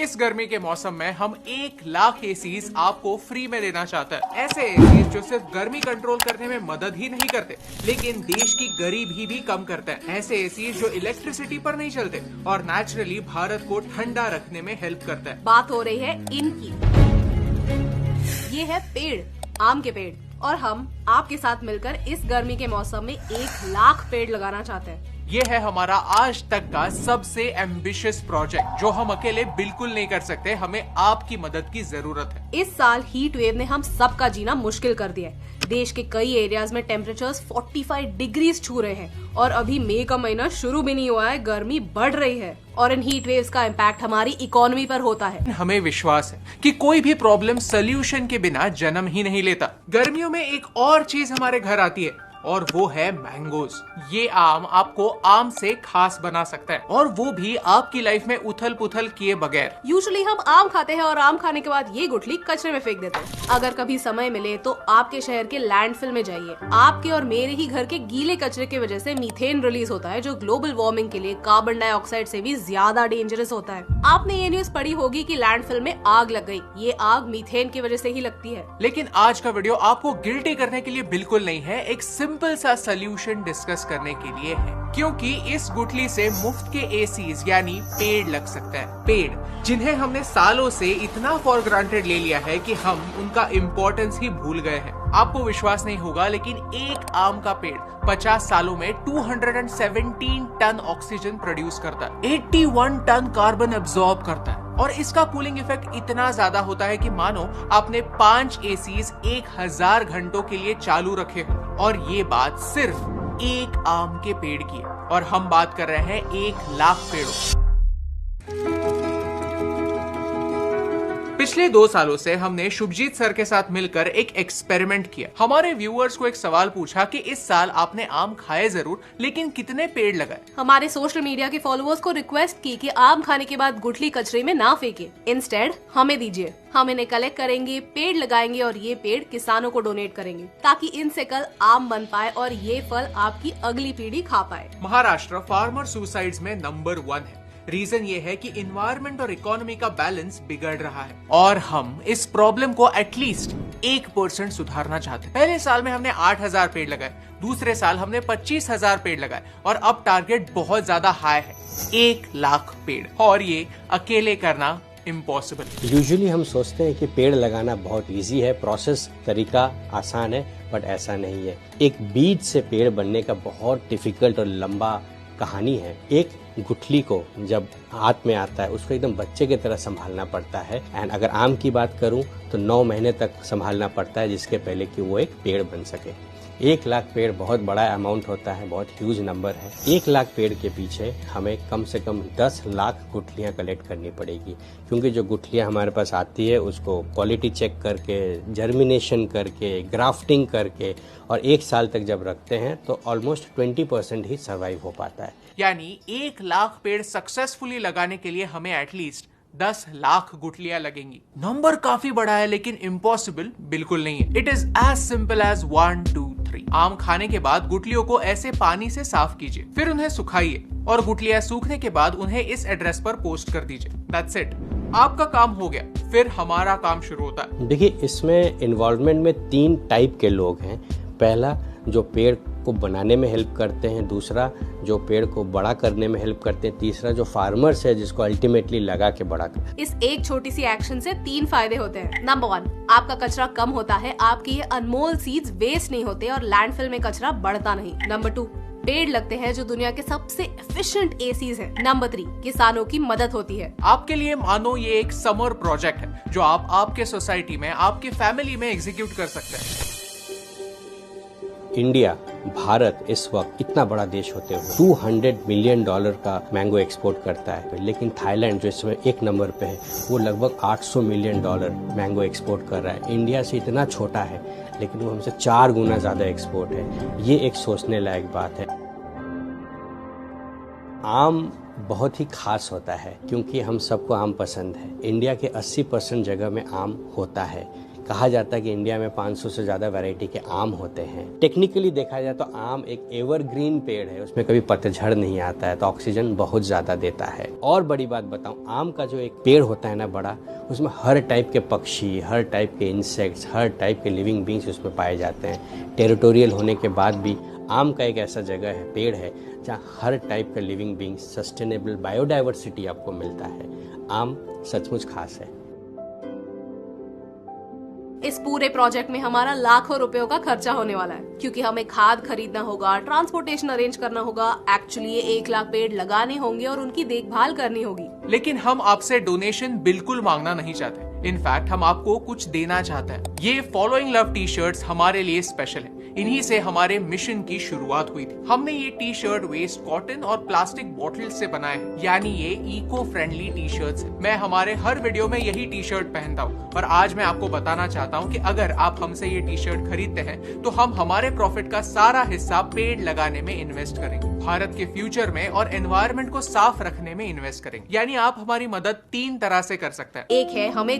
इस गर्मी के मौसम में हम 1 लाख एसीज आपको फ्री में देना चाहते हैं। ऐसे एसीज जो सिर्फ गर्मी कंट्रोल करने में मदद ही नहीं करते, लेकिन देश की गरीबी भी कम करते हैं। ऐसे एसीज जो इलेक्ट्रिसिटी पर नहीं चलते और नेचुरली भारत को ठंडा रखने में हेल्प करते हैं। बात हो रही है इनकी। ये है पेड़, आम के पेड़, और हम आपके साथ मिलकर इस गर्मी के मौसम में 1 लाख पेड़ लगाना चाहते हैं। ये है हमारा आज तक का सबसे एम्बिशियस प्रोजेक्ट, जो हम अकेले बिल्कुल नहीं कर सकते। हमें आपकी मदद की जरूरत है। इस साल हीट वेव ने हम सबका जीना मुश्किल कर दिया है। देश के कई एरियाज में टेम्परेचर्स 45 डिग्रीज छू रहे हैं और अभी मई का महीना शुरू भी नहीं हुआ है, गर्मी बढ़ रही है और इन हीट वेव्स का इम्पैक्ट हमारी इकोनॉमी पर होता है। हमें विश्वास है कि कोई भी प्रॉब्लम सोल्यूशन के बिना जन्म ही नहीं लेता। गर्मियों में एक और चीज हमारे घर आती है और वो है मैंगोज। ये आम आपको आम से खास बना सकता है, और वो भी आपकी लाइफ में उथल पुथल किए बगैर। यूजुअली हम आम खाते हैं और आम खाने के बाद ये गुठली कचरे में फेंक देते हैं। अगर कभी समय मिले तो आपके शहर के लैंडफिल में जाइए। आपके और मेरे ही घर के गीले कचरे की वजह से मीथेन रिलीज होता है, जो ग्लोबल वार्मिंग के लिए कार्बन डाइऑक्साइड से भी ज्यादा डेंजरस होता है। आपने ये न्यूज पढ़ी होगी कि लैंडफिल में आग लग गई। ये आग मीथेन की वजह से ही लगती है। लेकिन आज का वीडियो आपको गिल्टी करने के लिए बिल्कुल नहीं है, एक सिंपल सा सॉल्यूशन डिस्कस करने के लिए है। क्योंकि इस गुठली से मुफ्त के एसीज यानी पेड़ लग सकते हैं। पेड़ जिन्हें हमने सालों से इतना फॉर ग्रांटेड ले लिया है कि हम उनका इम्पोर्टेंस ही भूल गए हैं। आपको विश्वास नहीं होगा, लेकिन एक आम का पेड़ 50 सालों में 217 टन ऑक्सीजन प्रोड्यूस करता है, 81 टन कार्बन एब्जॉर्ब करता है, और इसका कूलिंग इफेक्ट इतना ज्यादा होता है कि मानो आपने 5 एसीज 1000 घंटों के लिए चालू रखे हो। और ये बात सिर्फ एक आम के पेड़ की है, और हम बात कर रहे हैं 1 लाख पेड़ों। पिछले 2 सालों से हमने शुभजीत सर के साथ मिलकर एक एक्सपेरिमेंट किया। हमारे व्यूअर्स को एक सवाल पूछा कि इस साल आपने आम खाए जरूर, लेकिन कितने पेड़ लगाए। हमारे सोशल मीडिया के फॉलोअर्स को रिक्वेस्ट की कि आम खाने के बाद गुठली कचरे में ना फेंके, इंस्टेड हमें दीजिए। हम इन्हें कलेक्ट करेंगे, पेड़ लगाएंगे और ये पेड़ किसानों को डोनेट करेंगे, ताकि इनसे कल आम बन पाए और ये फल आपकी अगली पीढ़ी खा पाए। महाराष्ट्र फार्मर सुसाइड्स में नंबर 1 है। रीजन ये है कि इन्वायरमेंट और इकोनॉमी का बैलेंस बिगड़ रहा है, और हम इस प्रॉब्लम को एटलीस्ट 1% सुधारना चाहते हैं। पहले साल में हमने 8000 पेड़ लगाए, दूसरे साल हमने 25,000 पेड़ लगाए, और अब टारगेट बहुत ज्यादा हाई है, 1 लाख पेड़, और ये अकेले करना इम्पॉसिबल। यूजुअली हम सोचते हैं कि पेड़ लगाना बहुत इजी है, प्रोसेस तरीका आसान है, बट ऐसा नहीं है। एक बीज से पेड़ बनने का बहुत डिफिकल्ट और लंबा कहानी है। एक गुठली को जब हाथ में आता है उसको एकदम बच्चे की तरह संभालना पड़ता है। एंड अगर आम की बात करूं तो 9 महीने तक संभालना पड़ता है, जिसके पहले कि वो एक पेड़ बन सके। 1 लाख पेड़ बहुत बड़ा अमाउंट होता है, बहुत ह्यूज नंबर है। 1 लाख पेड़ के पीछे हमें कम से कम 10 लाख गुठलियाँ कलेक्ट करनी पड़ेगी, क्योंकि जो गुठलियाँ हमारे पास आती है उसको क्वालिटी चेक करके, जर्मिनेशन करके, ग्राफ्टिंग करके, और 1 साल तक जब रखते हैं तो ऑलमोस्ट 20% ही सर्वाइव हो पाता है। यानी 1 लाख पेड़ सक्सेसफुली लगाने के लिए हमें एटलीस्ट 10 लाख गुठलियां लगेंगी। नंबर काफी बड़ा है, लेकिन इम्पॉसिबल बिल्कुल नहीं है। It is as simple as 1 2 3। आम खाने के बाद गुठलियों को ऐसे पानी से साफ कीजिए, फिर उन्हें सुखाइए, और गुठलियां सूखने के बाद उन्हें इस एड्रेस पर पोस्ट कर दीजिए। दैट्स इट, आपका काम हो गया। फिर हमारा काम शुरू होता है। देखिए, इसमें इन्वॉल्वमेंट में 3 टाइप के लोग हैं। पहला, जो पेड़ को बनाने में हेल्प करते हैं, दूसरा जो पेड़ को बड़ा करने में हेल्प करते हैं, तीसरा जो फार्मर्स है जिसको अल्टीमेटली लगा के बड़ा कर। इस एक छोटी सी एक्शन से 3 फायदे होते हैं। नंबर 1, आपका कचरा कम होता है, आपकी ये अनमोल सीड्स वेस्ट नहीं होते और लैंडफिल में कचरा बढ़ता नहीं। नंबर 2, पेड़ लगते हैं जो दुनिया के सबसे एफिशिएंट एसीज हैं। नंबर 3, किसानों की मदद होती है। आपके लिए मानो ये एक समर प्रोजेक्ट है, जो आप आपके सोसाइटी में, आपके फैमिली में एग्जीक्यूट कर सकते हैं। इंडिया, भारत इस वक्त इतना बड़ा देश होते हुए $200 मिलियन का मैंगो एक्सपोर्ट करता है, लेकिन थाईलैंड जो इसमें 1 नंबर पे है, वो लगभग $800 मिलियन मैंगो एक्सपोर्ट कर रहा है। इंडिया से इतना छोटा है, लेकिन वो हमसे 4 गुना ज्यादा एक्सपोर्ट है। ये एक सोचने लायक बात है। आम बहुत ही खास होता है, क्योंकि हम सबको आम पसंद है। इंडिया के 80% जगह में आम होता है। कहा जाता है कि इंडिया में 500 से ज्यादा वैरायटी के आम होते हैं। टेक्निकली देखा जाए तो आम एक एवरग्रीन पेड़ है, उसमें कभी पतझड़ नहीं आता है, तो ऑक्सीजन बहुत ज्यादा देता है। और बड़ी बात बताऊं, आम का जो एक पेड़ होता है ना बड़ा, उसमें हर टाइप के पक्षी, हर टाइप के इंसेक्ट्स, हर टाइप के लिविंग बींग्स उसमें पाए जाते हैं। टेरिटोरियल होने के बाद भी आम का एक ऐसा जगह है, पेड़ है, जहाँ हर टाइप का लिविंग बींग, सस्टेनेबल बायोडाइवर्सिटी आपको मिलता है। आम सचमुच खास है। इस पूरे प्रोजेक्ट में हमारा लाखों रुपयों का खर्चा होने वाला है, क्योंकि हमें खाद खरीदना होगा, ट्रांसपोर्टेशन अरेंज करना होगा, एक्चुअली ये 1 लाख पेड़ लगाने होंगे और उनकी देखभाल करनी होगी। लेकिन हम आपसे डोनेशन बिल्कुल मांगना नहीं चाहते। इनफैक्ट हम आपको कुछ देना चाहते हैं। ये फॉलोइंग लव टी शर्ट्स हमारे लिए स्पेशल है। इन्हीं से हमारे मिशन की शुरुआत हुई थी। हमने ये टी शर्ट वेस्ट कॉटन और प्लास्टिक बॉटल से बनाए हैं, यानी ये इको फ्रेंडली टी शर्ट्स है। मैं हमारे हर वीडियो में यही टी शर्ट पहनता हूँ, पर आज मैं आपको बताना चाहता हूँ कि अगर आप हमसे ये टी शर्ट खरीदते हैं तो हम हमारे प्रॉफिट का सारा हिस्सा पेड़ लगाने में इन्वेस्ट करेंगे, भारत के फ्यूचर में और एनवायरनमेंट को साफ रखने में इन्वेस्ट करेंगे। यानी आप हमारी मदद 3 तरह से कर सकते हैं। एक है हमें